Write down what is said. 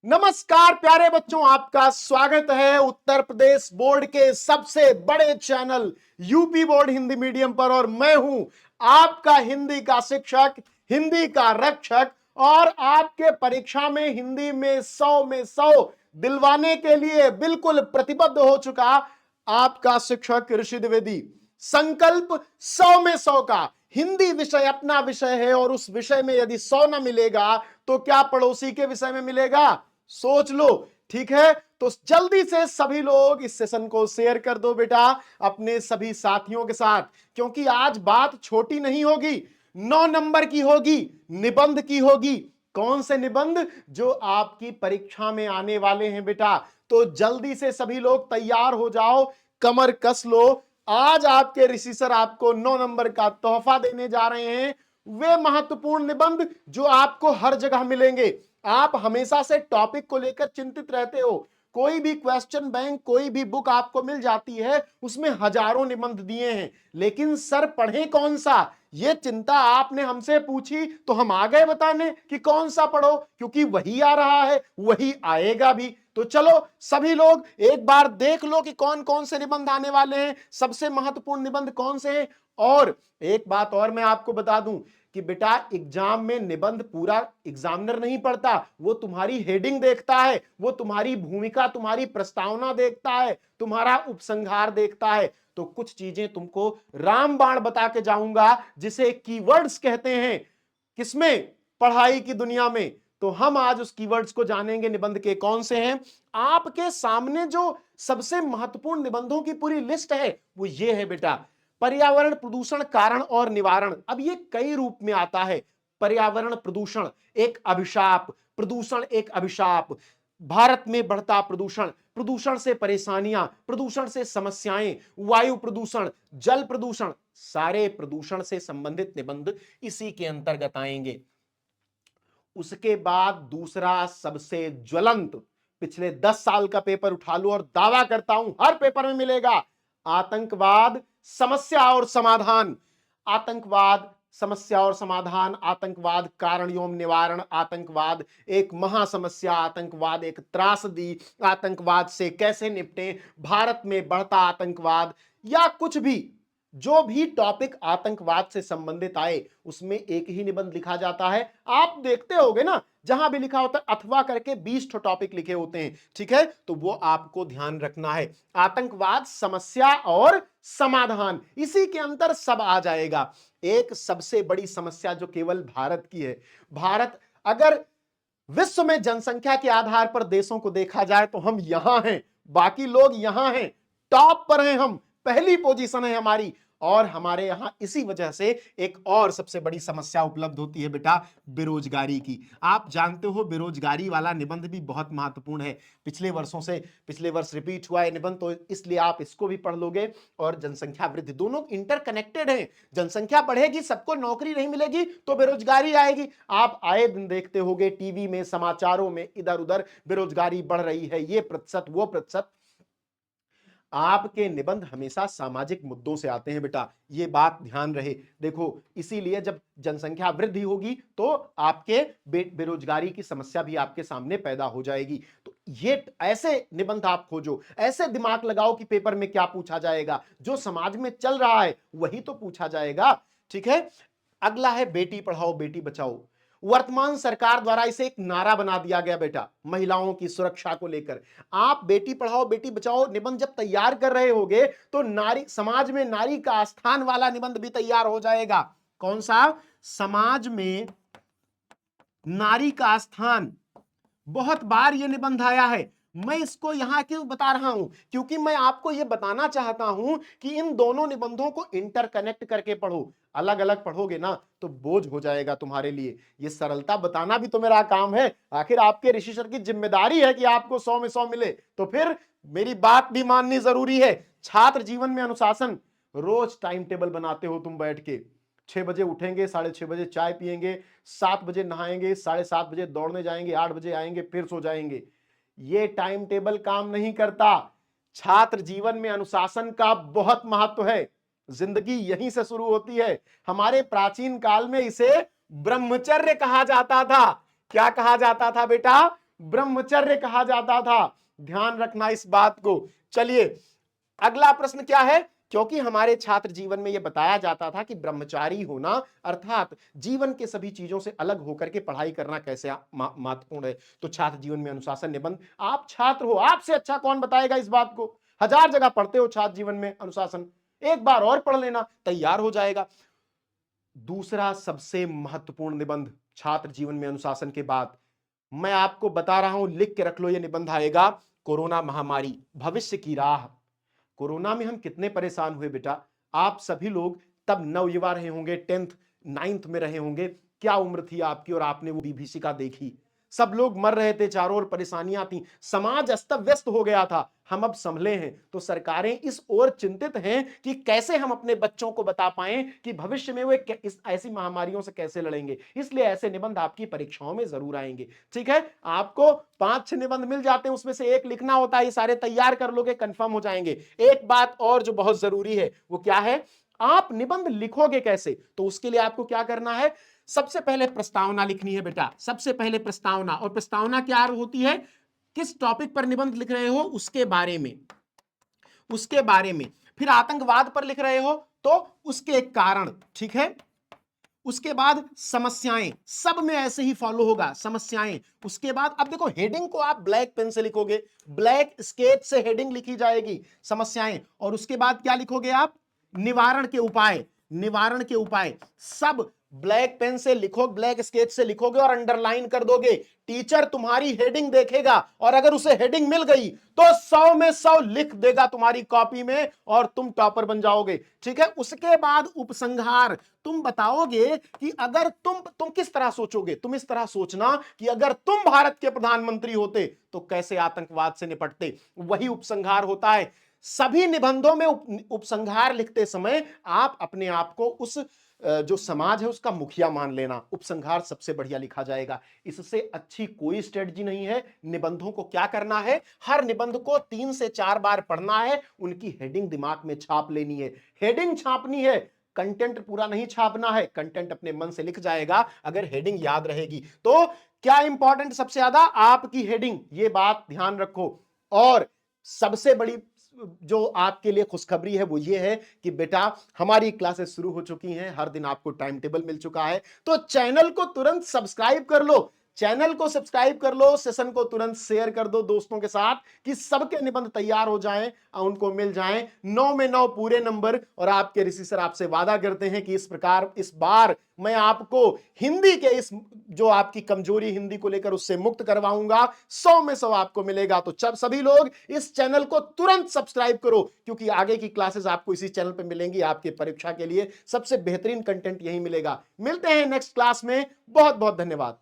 नमस्कार प्यारे बच्चों, आपका स्वागत है उत्तर प्रदेश बोर्ड के सबसे बड़े channel UP board Hindi medium पर। और मैं हूं आपका हिंदी का शिक्षक, हिंदी का रक्षक, और आपके परीक्षा में हिंदी में 100 में 100 दिलवाने के लिए बिल्कुल प्रतिबद्ध हो चुका आपका शिक्षक ऋषि द्विवेदी। संकल्प 100 में 100 का। हिंदी विषय अपना विषय है और उस विषय में यदि 100 न मिलेगा तो क्या पड़ोसी के विषय में मिलेगा? सोच लो। ठीक है, तो जल्दी से सभी लोग इस सेशन को शेयर कर दो बेटा अपने सभी साथियों के साथ, क्योंकि आज बात छोटी नहीं होगी, 9 नंबर की होगी, निबंध की होगी। कौन से निबंध? जो आपकी परीक्षा में आने वाले हैं बेटा। तो जल्दी से सभी लोग तैयार हो जाओ, कमर कस लो। आज आपके ऋषि सर आपको 9 नंबर का तोहफा देने जा रहे हैं, वे महत्वपूर्ण निबंध जो आपको हर जगह मिलेंगे। आप हमेशा से टॉपिक को लेकर चिंतित रहते हो। कोई भी क्वेश्चन बैंक, कोई भी बुक आपको मिल जाती है, उसमें हजारों निबंध दिए हैं, लेकिन सर पढ़े कौन सा, ये चिंता आपने हमसे पूछी तो हम आ गए बताने कि कौन सा पढ़ो, क्योंकि वही आ रहा है, वही आएगा भी। तो चलो सभी लोग एक बार देख लो कि कौन कौन से निबंध आने वाले हैं, सबसे महत्वपूर्ण निबंध कौन से हैं। और एक बात और मैं आपको बता दूं कि बेटा एग्जाम में निबंध पूरा एग्जामिनर नहीं पढ़ता, वो तुम्हारी हेडिंग देखता है, वो तुम्हारी भूमिका, तुम्हारी प्रस्तावना देखता है, तुम्हारा उपसंहार देखता है। तो कुछ चीजें तुमको रामबाण बता के जाऊंगा, जिसे कीवर्ड्स कहते हैं किसमें? पढ़ाई की दुनिया में। तो हम आज उस कीवर्ड्स को जानेंगे, निबंध के कौन से हैं। आपके सामने जो सबसे महत्वपूर्ण निबंधों की पूरी लिस्ट है वो ये है बेटा। पर्यावरण प्रदूषण कारण और निवारण। अब ये कई रूप में आता है। पर्यावरण प्रदूषण एक अभिशाप, प्रदूषण एक अभिशाप। भारत में बढ़ता प्रदूषण, प्रदूषण से परेशानियां, प्रदूषण से समस्याएं, वायु प्रदूषण, जल प्रदूषण, सारे प्रदूषण से संबंधित निबंध इसी के अंतर्गत आएंगे। उसके बाद दूसरा सबसे ज्वलंत, पिछले 10 साल का पेपर उठा लो और दावा करता हूं हर पेपर में मिलेगा, आतंकवाद समस्या और समाधान। आतंकवाद समस्या और समाधान, आतंकवाद कारण एवं निवारण, आतंकवाद एक महासमस्या, आतंकवाद एक त्रासदी, आतंकवाद से कैसे निपटें, भारत में बढ़ता आतंकवाद, या कुछ भी जो भी टॉपिक आतंकवाद से संबंधित आए उसमें एक ही निबंध लिखा जाता है। आप देखते होगे ना, जहां भी लिखा होता है अथवा करके 20 टॉपिक लिखे होते हैं। ठीक है, तो वो आपको ध्यान रखना है। आतंकवाद समस्या और समाधान, इसी के अंदर सब आ जाएगा। एक सबसे बड़ी समस्या जो केवल भारत की है, भारत अगर विश्व में जनसंख्या के आधार पर देशों को देखा जाए तो हम यहां हैं, बाकी लोग यहां हैं, टॉप पर हैं, हम पहली पोजीशन है हमारी। और हमारे यहां इसी वजह से एक और सबसे बड़ी समस्या उपलब्ध होती है बेटा, बेरोजगारी की। आप जानते हो बेरोजगारी वाला निबंध भी बहुत महत्वपूर्ण है। पिछले वर्षों से, पिछले वर्ष रिपीट हुआ है निबंध, तो इसलिए आप इसको भी पढ़ लोगे। और जनसंख्या वृद्धि, दोनों इंटरकनेक्टेड हैं। जनसंख्या बढ़ेगी, सबको नौकरी नहीं मिलेगी तो बेरोजगारी आएगी। आप आए दिन देखते होगे टीवी में, समाचारों में, इधर उधर बेरोजगारी बढ़ रही है, ये प्रतिशत वो प्रतिशत। आपके निबंध हमेशा सामाजिक मुद्दों से आते हैं बेटा, ये बात ध्यान रहे। देखो इसीलिए जब जनसंख्या वृद्धि होगी तो आपके बेरोजगारी की समस्या भी आपके सामने पैदा हो जाएगी। तो ये ऐसे निबंध आप खोजो, ऐसे दिमाग लगाओ कि पेपर में क्या पूछा जाएगा, जो समाज में चल रहा है वही तो पूछा जाएगा। ठीक है, अगला है बेटी पढ़ाओ बेटी बचाओ। वर्तमान सरकार द्वारा इसे एक नारा बना दिया गया बेटा, महिलाओं की सुरक्षा को लेकर। आप बेटी पढ़ाओ बेटी बचाओ निबंध जब तैयार कर रहे होगे तो नारी, समाज में नारी का स्थान वाला निबंध भी तैयार हो जाएगा। कौन सा? समाज में नारी का स्थान। बहुत बार यह निबंध आया है। मैं इसको यहां क्यों बता रहा हूं? क्योंकि मैं आपको यह बताना चाहता हूं कि इन दोनों निबंधों को इंटरकनेक्ट करके पढ़ो। अलग अलग पढ़ोगे ना तो बोझ हो जाएगा तुम्हारे लिए। ये सरलता बताना भी तो मेरा काम है। आखिर आपके ऋषि सर की जिम्मेदारी है कि आपको 100 में 100 मिले, तो फिर मेरी बात भी माननी जरूरी है। छात्र जीवन में अनुशासन, रोज टाइम टेबल बनाते हो तुम बैठ के, 6 बजे उठेंगे, 6:30 बजे चाय पिएंगे, 7 बजे नहाएंगे, 7:30 बजे दौड़ने जाएंगे, 8 बजे आएंगे, फिर सो जाएंगे। ये टाइम टेबल काम नहीं करता। छात्र जीवन में अनुशासन का बहुत महत्व है। जिंदगी यहीं से शुरू होती है। हमारे प्राचीन काल में इसे ब्रह्मचर्य कहा जाता था। क्या कहा जाता था बेटा? ब्रह्मचर्य कहा जाता था। ध्यान रखना इस बात को। चलिए अगला प्रश्न क्या है, क्योंकि हमारे छात्र जीवन में यह बताया जाता था कि ब्रह्मचारी होना अर्थात जीवन के सभी चीजों से अलग होकर के पढ़ाई करना कैसे महत्वपूर्ण है। तो छात्र जीवन में अनुशासन निबंध, आप छात्र हो, आपसे अच्छा कौन बताएगा इस बात को। हजार जगह पढ़ते हो छात्र जीवन में अनुशासन, एक बार और पढ़ लेना, तैयार हो जाएगा। दूसरा सबसे महत्वपूर्ण निबंध छात्र जीवन में अनुशासन के बाद, मैं आपको बता रहा हूं, लिख के रख लो, यह निबंध आएगा, कोरोना महामारी, भविष्य की राह। कोरोना में हम कितने परेशान हुए बेटा। आप सभी लोग तब नवयुवा रहे होंगे, 10th 9th में रहे होंगे, क्या उम्र थी आपकी और आपने वो विभीषिका देखी। सब लोग मर रहे थे, चारों ओर परेशानियां थी, समाज अस्त व्यस्त हो गया था। हम अब संभले हैं, तो सरकारें इस ओर चिंतित हैं कि कैसे हम अपने बच्चों को बता पाएं कि भविष्य में वे इस ऐसी महामारियों से कैसे लड़ेंगे। इसलिए ऐसे निबंध आपकी परीक्षाओं में जरूर आएंगे। ठीक है, आपको 5-6 निबंध मिल जाते हैं, उसमें से एक लिखना होता है, ये सारे तैयार कर लोगे, कंफर्म हो जाएंगे। एक बात और जो बहुत जरूरी है वो क्या है, आप निबंध लिखोगे कैसे, तो उसके लिए आपको क्या करना है, सबसे पहले प्रस्तावना लिखनी है बेटा। सबसे पहले प्रस्तावना, और प्रस्तावना क्या होती है, किस टॉपिक पर निबंध लिख रहे हो उसके बारे में, उसके बारे में। फिर आतंकवाद पर लिख रहे हो तो उसके कारण, ठीक है। उसके बाद समस्याएं, सब में ऐसे ही फॉलो होगा, समस्याएं। उसके बाद अब देखो, हेडिंग को आप ब्लैक पेन से लिखोगे, ब्लैक स्केच से हेडिंग लिखी जाएगी, समस्याएं। और उसके बाद क्या लिखोगे आप, निवारण के उपाय, निवारण के उपाय, सब ब्लैक पेन से लिखो, ब्लैक स्केच से लिखोगे और अंडरलाइन कर दोगे। टीचर तुम्हारी हेडिंग देखेगा और अगर उसे हेडिंग मिल गई तो 100 में 100 लिख देगा तुम्हारी कॉपी में और तुम टॉपर बन जाओगे। ठीक है, उसके बाद उपसंहार, तुम बताओगे कि अगर तुम किस तरह सोचोगे। तुम इस तरह सोचना कि अगर तुम भारत के प्रधानमंत्री होते तो कैसे आतंकवाद से निपटते, वही उपसंहार होता है। सभी निबंधों में उपसंहार लिखते समय आप अपने आप को उस जो समाज है उसका मुखिया मान लेना, उपसंहार सबसे बढ़िया लिखा जाएगा। इससे अच्छी कोई स्ट्रेटजी नहीं है। निबंधों को क्या करना है, हर निबंध को 3 से 4 बार पढ़ना है, उनकी हेडिंग दिमाग में छाप लेनी है। हेडिंग छापनी है, कंटेंट पूरा नहीं छापना है। कंटेंट अपने मन से लिख जाएगा अगर हेडिंग याद रहेगी। तो क्या इंपॉर्टेंट सबसे ज्यादा, आपकी हेडिंग, ये बात ध्यान रखो। और सबसे बड़ी जो आपके लिए खुशखबरी है वो ये है कि बेटा हमारी क्लासेस शुरू हो चुकी हैं, हर दिन आपको टाइम टेबल मिल चुका है। तो चैनल को तुरंत सब्सक्राइब कर लो, चैनल को सब्सक्राइब कर लो, सेशन को तुरंत शेयर कर दो दोस्तों के साथ कि सबके निबंध तैयार हो जाएं और उनको मिल जाएं 9 में 9 पूरे नंबर। और आपके ऋषि सर आपसे वादा करते हैं कि इस प्रकार इस बार मैं आपको हिंदी के इस जो आपकी कमजोरी हिंदी को लेकर उससे मुक्त करवाऊंगा, 100 में 100 आपको मिलेगा। तो जब सभी लोग इस चैनल को तुरंत सब्सक्राइब करो, क्योंकि आगे की क्लासेस आपको इसी चैनल पर मिलेंगी। आपके परीक्षा के लिए सबसे बेहतरीन कंटेंट यही मिलेगा। मिलते हैं नेक्स्ट क्लास में, बहुत बहुत धन्यवाद।